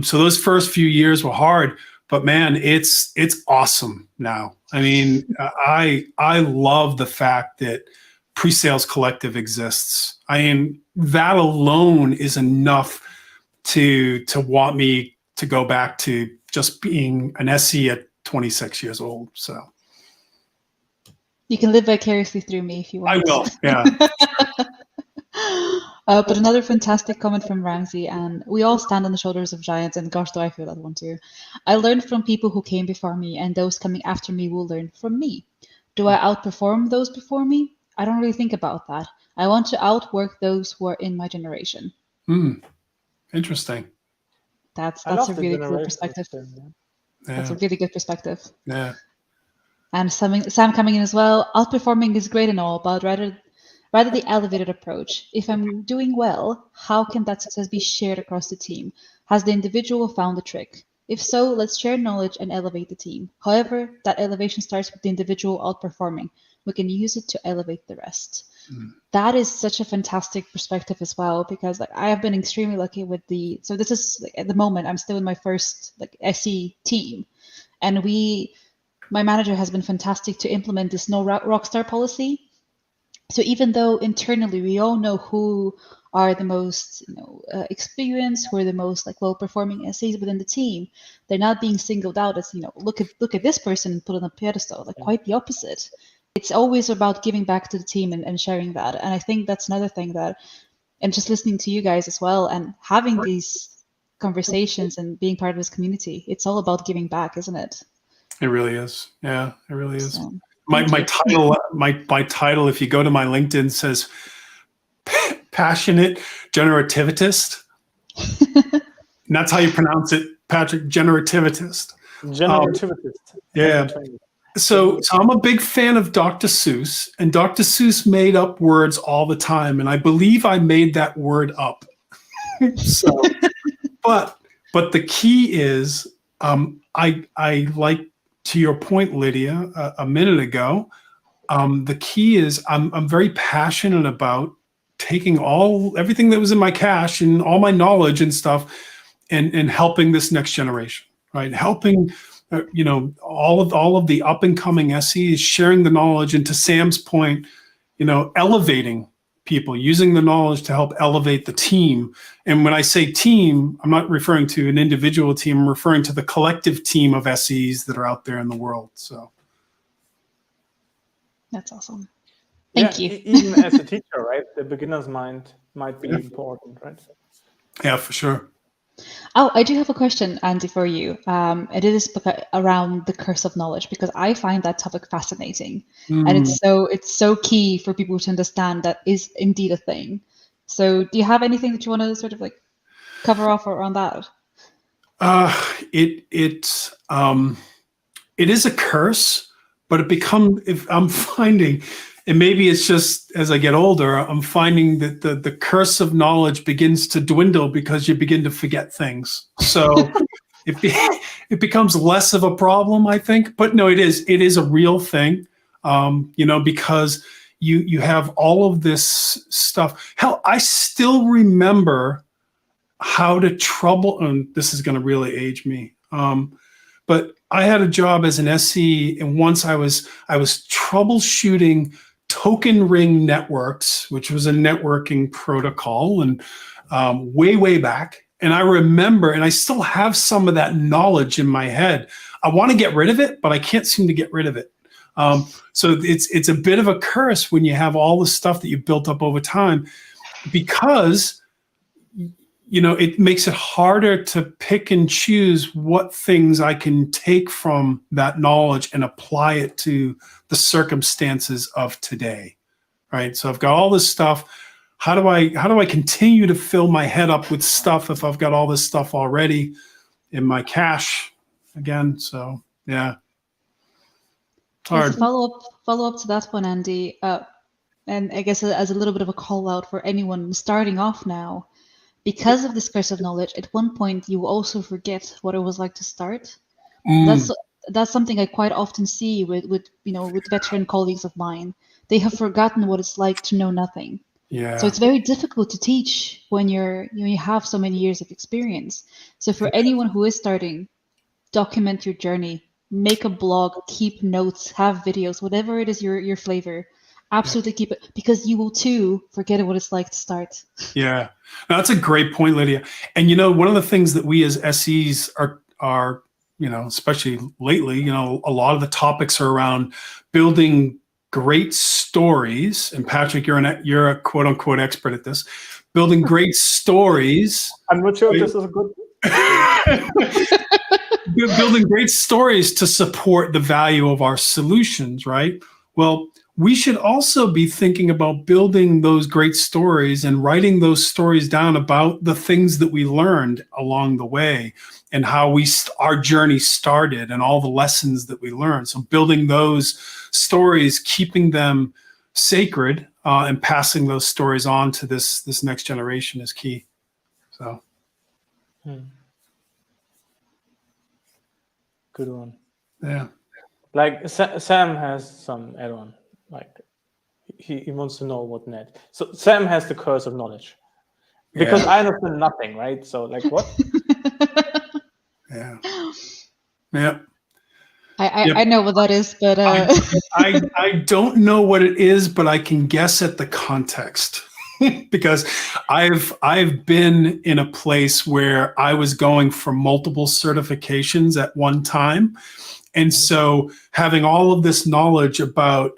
so those first few years were hard, but man, it's awesome now. I mean, I love the fact that Pre-Sales Collective exists. I mean, that alone is enough to want me to go back to just being an SE at 26 years old. So you can live vicariously through me if you want. I will, yeah. But another fantastic comment from Ramsey, and we all stand on the shoulders of giants, and gosh, do I feel that one too. I learned from people who came before me, and those coming after me will learn from me. Do I outperform those before me? I don't really think about that. I want to outwork those who are in my generation. Interesting. That's a really good perspective. That's a really good perspective. Yeah. And Sam coming in as well. Outperforming is great and all, but rather the elevated approach. If I'm doing well, how can that success be shared across the team? Has the individual found the trick? If so, let's share knowledge and elevate the team. However, that elevation starts with the individual outperforming. We can use it to elevate the rest. That is such a fantastic perspective as well, because I have been extremely lucky with so this is at the moment, I'm still in my first SE team. And my manager has been fantastic to implement this no rockstar policy. So even though internally we all know who are the most experienced, who are the most low-performing SEs within the team, they're not being singled out as look at this person and put on a pedestal. Quite the opposite. It's always about giving back to the team and sharing that. And I think that's another thing and just listening to you guys as well and having these conversations and being part of this community, it's all about giving back, isn't it? It really is. Yeah, it really is. So, my title, if you go to my LinkedIn, says passionate generativist. And that's how you pronounce it, Patrick, generativist. Generativist. Yeah. So I'm a big fan of Dr. Seuss, and Dr. Seuss made up words all the time, and I believe I made that word up. So, but the key is, I like, to your point, Lydia, a minute ago, the key is I'm very passionate about taking everything that was in my cache and all my knowledge and stuff, and helping this next generation, right? Helping, all of the up and coming SEs, sharing the knowledge, and to Sam's point, elevating people, using the knowledge to help elevate the team. And when I say team, I'm not referring to an individual team, I'm referring to the collective team of SEs that are out there in the world. So that's awesome. Thank you. Even as a teacher, right? The beginner's mind might be important, right? Yeah, for sure. Oh, I do have a question, Andy, for you. It is around the curse of knowledge, because I find that topic fascinating, and it's so key for people to understand that is indeed a thing. So, do you have anything that you want to sort of like cover off on that? It is a curse, but if I'm finding. And maybe it's just as I get older, I'm finding that the curse of knowledge begins to dwindle because you begin to forget things. So it becomes less of a problem, I think. But no, it is a real thing, because you have all of this stuff. Hell, I still remember how to and this is going to really age me. But I had a job as an SE, and once I was troubleshooting token ring networks, which was a networking protocol, and way back. And I remember, and I still have some of that knowledge in my head. I want to get rid of it, but I can't seem to get rid of it. So it's a bit of a curse when you have all the stuff that you've built up over time, because it makes it harder to pick and choose what things I can take from that knowledge and apply it to the circumstances of today, right? So I've got all this stuff. How do I continue to fill my head up with stuff if I've got all this stuff already in my cache again? So yeah, it's hard. Follow up to that one, Andy, and I guess as a little bit of a call out for anyone starting off now. Because of this curse of knowledge, at one point you also forget what it was like to start. That's something I quite often see with veteran colleagues of mine. They have forgotten what it's like to know nothing. Yeah. So it's very difficult to teach when you have so many years of experience. So for anyone who is starting, document your journey, make a blog, keep notes, have videos, whatever it is your flavor. Absolutely keep it, because you will too forget what it's like to start. Yeah, no, that's a great point, Lydia. And one of the things that we as SEs are especially lately, a lot of the topics are around building great stories. And Patrick, you're a quote unquote expert at this. Building great stories. I'm not sure if this is a good. Building great stories to support the value of our solutions, right? Well, we should also be thinking about building those great stories and writing those stories down about the things that we learned along the way and how our journey started and all the lessons that we learned. So building those stories, keeping them sacred, and passing those stories on to this next generation is key. So. Good one. Yeah. Like Sam has some add-on. Like he wants to know what net. So Sam has the curse of knowledge, because I understand nothing, right? So like what? Yeah. I know what that is, but I don't know what it is, but I can guess at the context. Because I've been in a place where I was going for multiple certifications at one time. And so having all of this knowledge about,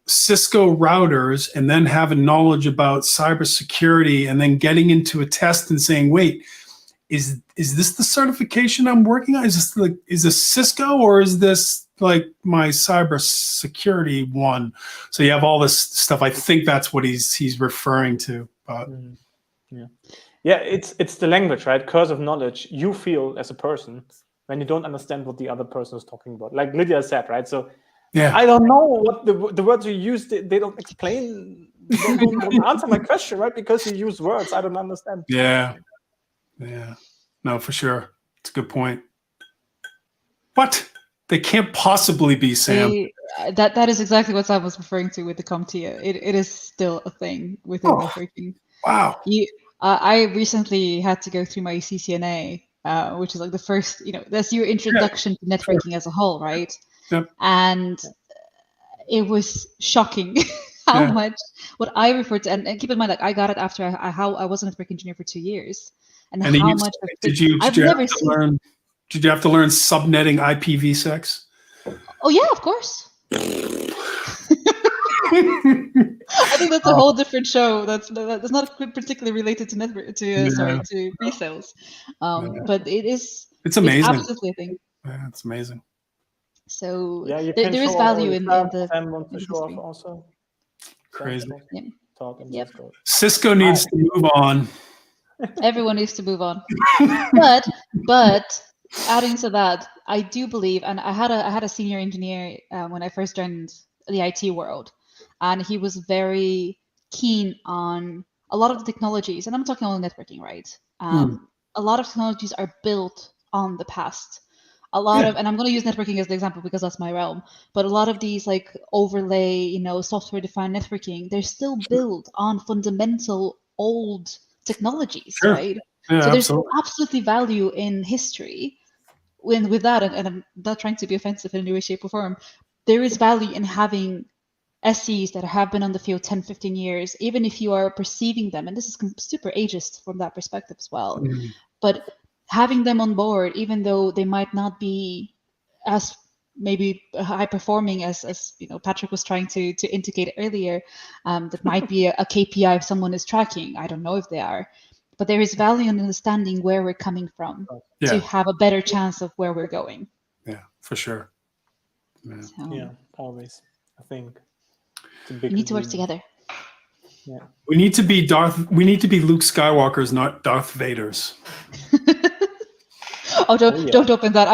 Cisco routers, and then having knowledge about cybersecurity, and then getting into a test and saying, wait, is this the certification I'm working on? Is this Cisco, or is this like my cybersecurity one? So you have all this stuff. I think that's what he's referring to. But yeah. Yeah, it's the language, right? Curse of knowledge you feel as a person when you don't understand what the other person is talking about. Like Lydia said, right? So Yeah. I don't know what the words you use. They don't explain. Don't answer my question, right? Because you use words I don't understand. Yeah. Yeah. No, for sure. It's a good point. What? They can't possibly be, Sam. That is exactly what Sam was referring to with the CompTIA. It is still a thing within networking. Wow. I recently had to go through my CCNA, which is like the first, that's your introduction to networking as a whole, right? Yep. And it was shocking how much what I refer to, and keep in mind, like I got it after I was a network engineer for 2 years, and how much did you have to learn subnetting IPv6? Oh yeah, of course. I think that's a whole different show. That's not particularly related to to pre-sales, but it's amazing. It's absolutely a thing. Yeah, it's amazing. So yeah, there is value in the. Sam wants to show off also. Crazy. Yep. Talk and Cisco. Cisco needs to move on. Everyone needs to move on. But adding to that, I do believe, and I had a senior engineer when I first joined the IT world, and he was very keen on a lot of the technologies, and I'm talking on networking, right? A lot of technologies are built on the past. A lot of, and I'm going to use networking as the example because that's my realm, but a lot of these like overlay, software-defined networking, they're still built on fundamental old technologies, right? Yeah, so there's absolutely value in history with that, and I'm not trying to be offensive in any way, shape, or form. There is value in having SEs that have been on the field 10, 15 years, even if you are perceiving them, and this is super ageist from that perspective as well, but having them on board, even though they might not be as maybe high performing as Patrick was trying to indicate earlier, that might be a KPI if someone is tracking. I don't know if they are, but there is value in understanding where we're coming from to have a better chance of where we're going. Yeah, for sure. Yeah, always. I think we need to work together. Yeah. We need to be Luke Skywalkers, not Darth Vaders. Don't open that.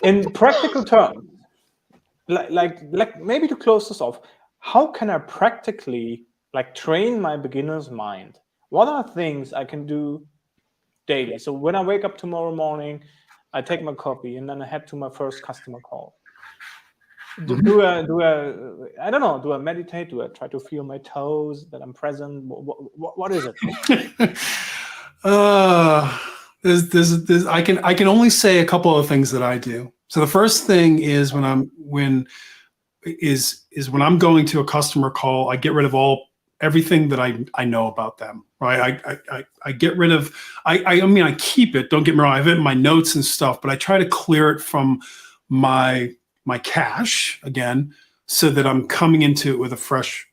In practical terms, like maybe to close this off, how can I practically train my beginner's mind? What are things I can do daily? So when I wake up tomorrow morning, I take my coffee and then I head to my first customer call. Do I don't know, do I meditate? Do I try to feel my toes, that I'm present? What is it? I can only say a couple of things that I do. So the first thing is when I'm going to a customer call, I get rid of everything that I know about them, right? I get rid of, I mean, I keep it, don't get me wrong, I have it in my notes and stuff, but I try to clear it from my cache again, so that I'm coming into it with a fresh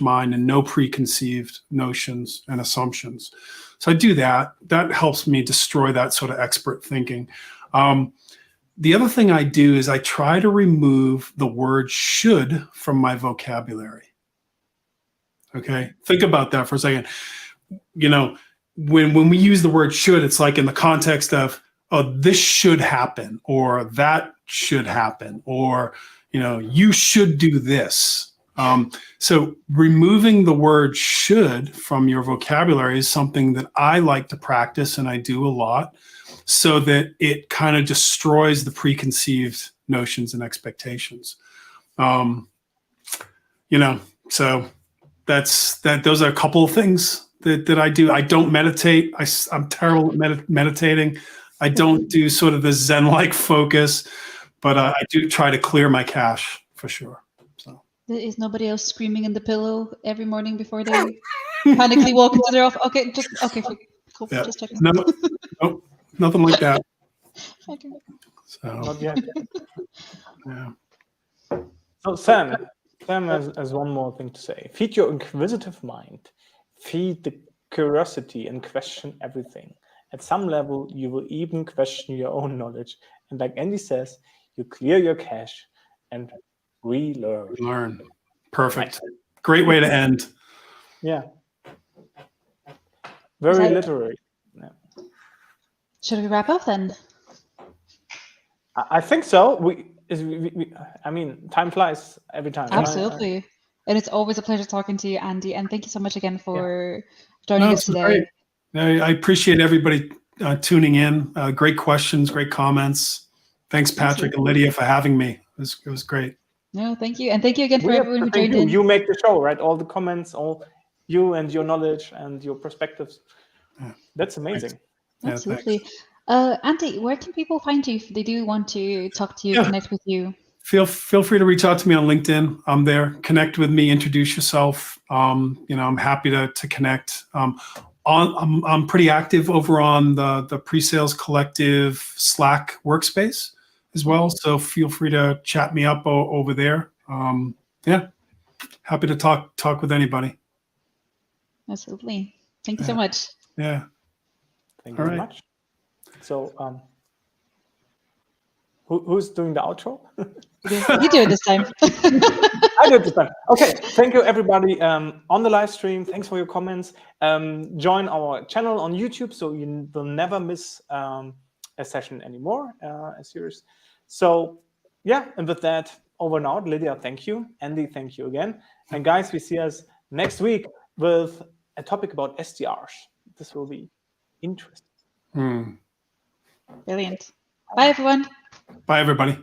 mind and no preconceived notions and assumptions. So I do that. That helps me destroy that sort of expert thinking. The other thing I do is I try to remove the word should from my vocabulary. Okay, think about that for a second. When we use the word should, it's like in the context of, oh, this should happen, or that should happen, or you should do this. So removing the word should from your vocabulary is something that I like to practice, and I do a lot, so that it kind of destroys the preconceived notions and expectations. So those are a couple of things that I do. I don't meditate. I'm terrible at meditating. I don't do sort of the Zen-like focus, but I do try to clear my cache for sure. So is nobody else screaming in the pillow every morning before they panically walk into their office? Okay, cool. Yeah. Just checking. No, nothing like that. Okay. So not yet. Yeah. So Sam has one more thing to say. Feed your inquisitive mind. Feed the curiosity and question everything. At some level, you will even question your own knowledge. And like Andy says, you clear your cache and relearn. Learn. Perfect. Great way to end. Yeah. Very literary. Yeah. Should we wrap up then? I think so. I mean, time flies every time. Absolutely. And it's always a pleasure talking to you, Andy. And thank you so much again for joining us today. Great. I appreciate everybody tuning in. Great questions, great comments. Thanks, Patrick and Lydia, for having me. It was great. No, thank you. And thank you again for everyone who joined in. You make the show, right? All the comments, all you and your knowledge and your perspectives. Yeah. That's amazing. Absolutely. Andy, where can people find you if they do want to talk to you, connect with you? Feel free to reach out to me on LinkedIn. I'm there. Connect with me. Introduce yourself. I'm happy to connect. I'm pretty active over on the Pre-Sales Collective Slack workspace as well. So feel free to chat me up over there. Happy to talk with anybody. Absolutely. Thank you so much. Yeah. Thank you very much. So, who's doing the outro? You do it this time. I do it this time. Okay. Thank you, everybody on the live stream. Thanks for your comments. Join our channel on YouTube so you will never miss a session anymore, a series. So, yeah. And with that, over and out. Lydia, thank you. Andy, thank you again. And guys, we see us next week with a topic about SDRs. This will be interesting. Brilliant. Bye, everyone. Bye, everybody.